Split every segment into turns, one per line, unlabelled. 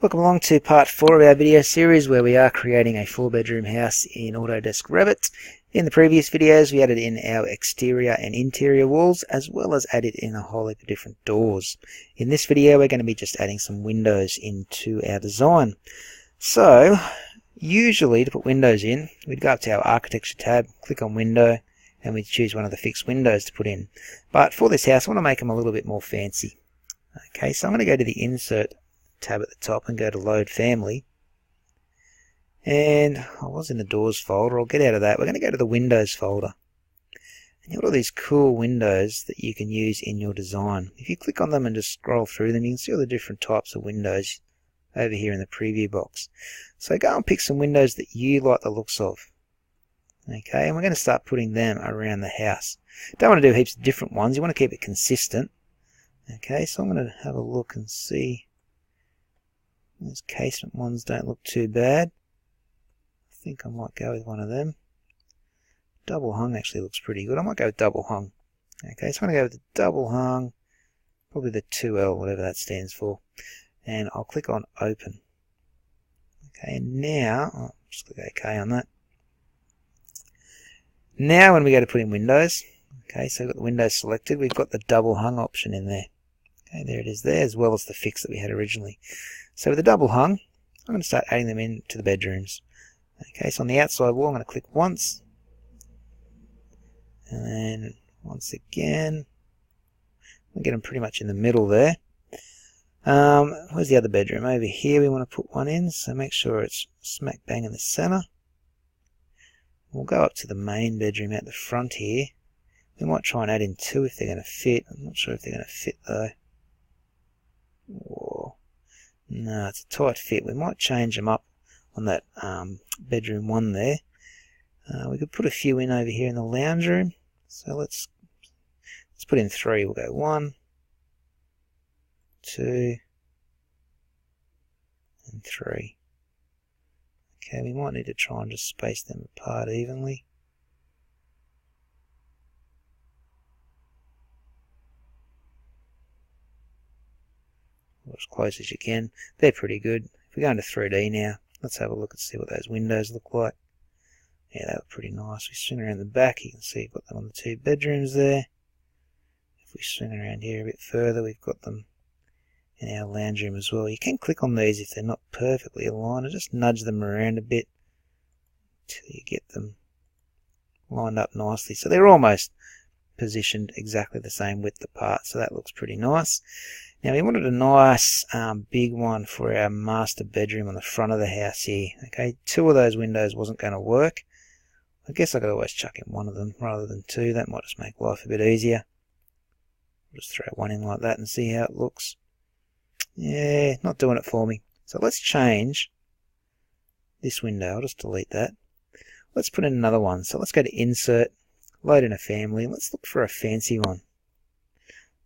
Welcome along to part 4 of our video series where we are creating a 4-bedroom house in Autodesk Revit. In the previous videos we added in our exterior and interior walls as well as added in a whole heap of different doors. In this video we're going to be just adding some windows into our design. So usually to put windows in we'd go up to our architecture tab, click on window and we'd choose one of the fixed windows to put in. But for this house I want to make them a little bit more fancy. Okay, so I'm going to go to the insert tab at the top and go to load family, and I was in the doors folder. I'll get out of that. We're going to go to the windows folder, and you've got all these cool windows that you can use in your design. If you click on them and just scroll through them, you can see all the different types of windows over here in the preview box. So go and pick some windows that you like the looks of. Okay, and we're going to start putting them around the house. Don't want to do heaps of different ones. You want to keep it consistent. Okay, so I'm going to have a look and see. Those casement ones don't look too bad. I think I might go with one of them. Double hung actually looks pretty good. I might go with double hung. Okay, so I'm going to go with the double hung, probably the 2L, whatever that stands for. And I'll click on open. Okay, and now, I'll just click OK on that. Now when we go to put in windows, okay, so we've got the windows selected, we've got the double hung option in there. Okay, there it is there, as well as the fix that we had originally. So with the double hung, I'm going to start adding them into the bedrooms. Okay, so on the outside wall, I'm going to click once. And then once again. I'll get them pretty much in the middle there. Where's the other bedroom? Over here we want to put one in, so make sure it's smack bang in the center. We'll go up to the main bedroom at the front here. We might try and add in two if they're going to fit. I'm not sure if they're going to fit though. Whoa. No, it's a tight fit. We might change them up on that bedroom one there. We could put a few in over here in the lounge room. So let's put in 3. We'll go 1, 2, and 3. Okay, we might need to try and just space them apart evenly. As close as you can. They're pretty good. If we go into 3D now, let's have a look and see what those windows look like. Yeah, they look pretty nice. We swing around the back, you can see we've got them on the 2 bedrooms there. If we swing around here a bit further, we've got them in our lounge room as well. You can click on these if they're not perfectly aligned and just nudge them around a bit until you get them lined up nicely. So they're almost positioned exactly the same width apart, so that looks pretty nice. Now we wanted a nice big one for our master bedroom on the front of the house here. Okay, 2 of those windows wasn't going to work. I guess I could always chuck in 1 of them rather than 2. That might just make life a bit easier. I'll just throw 1 in like that and see how it looks. Yeah, not doing it for me. So let's change this window. I'll just delete that. Let's put in another one. So let's go to insert, load in a family, and let's look for a fancy one.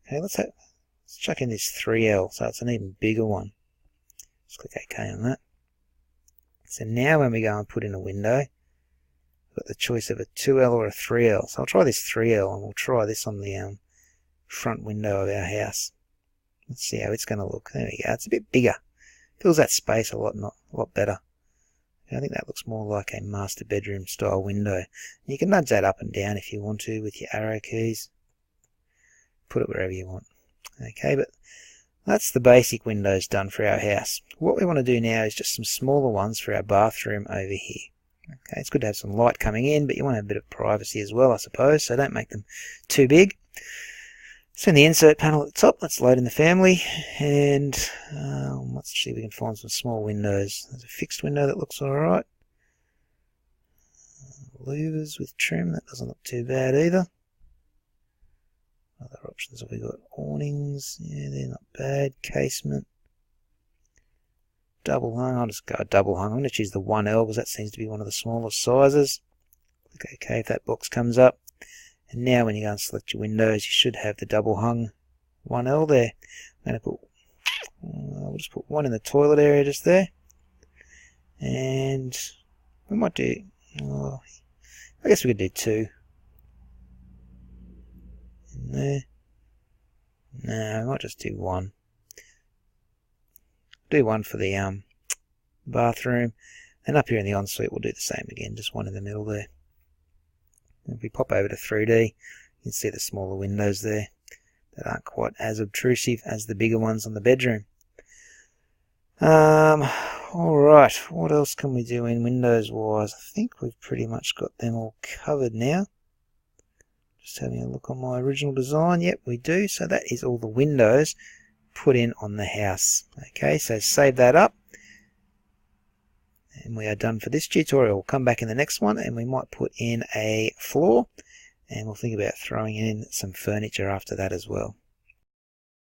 Okay, let's chuck in this 3L, so it's an even bigger one. Let's click OK on that. So now when we go and put in a window, we've got the choice of a 2L or a 3L. So I'll try this 3L and we'll try this on the front window of our house. Let's see how it's going to look. There we go. It's a bit bigger. Fills that space a lot better. I think that looks more like a master bedroom style window. You can nudge that up and down if you want to with your arrow keys. Put it wherever you want. Okay, but that's the basic windows done for our house. What we want to do now is just some smaller ones for our bathroom over here. Okay, it's good to have some light coming in, but you want to have a bit of privacy as well, I suppose, so don't make them too big. So in the insert panel at the top, let's load in the family, and let's see if we can find some small windows. There's a fixed window that looks alright. Louvers with trim, that doesn't look too bad either. Other options have we got? Awnings, yeah, they're not bad. Casement. Double hung, I'll just go double hung. I'm going to choose the 1L because that seems to be one of the smallest sizes. Click OK if that box comes up. And now when you go and select your windows, you should have the double hung 1L there. I'm going to we'll just put 1 in the toilet area just there. And we might do, I guess we could do 2. There. No, I might just do 1. do one for the bathroom, and up here in the ensuite we'll do the same again, just one in the middle there. If we pop over to 3D, you can see the smaller windows there that aren't quite as obtrusive as the bigger ones on the bedroom. Alright, what else can we do in Windows wise? I think we've pretty much got them all covered now. Just having a look on my original design. Yep, we do. So that is all the windows put in on the house. Okay, so save that up. And we are done for this tutorial. We'll come back in the next one and we might put in a floor. And we'll think about throwing in some furniture after that as well.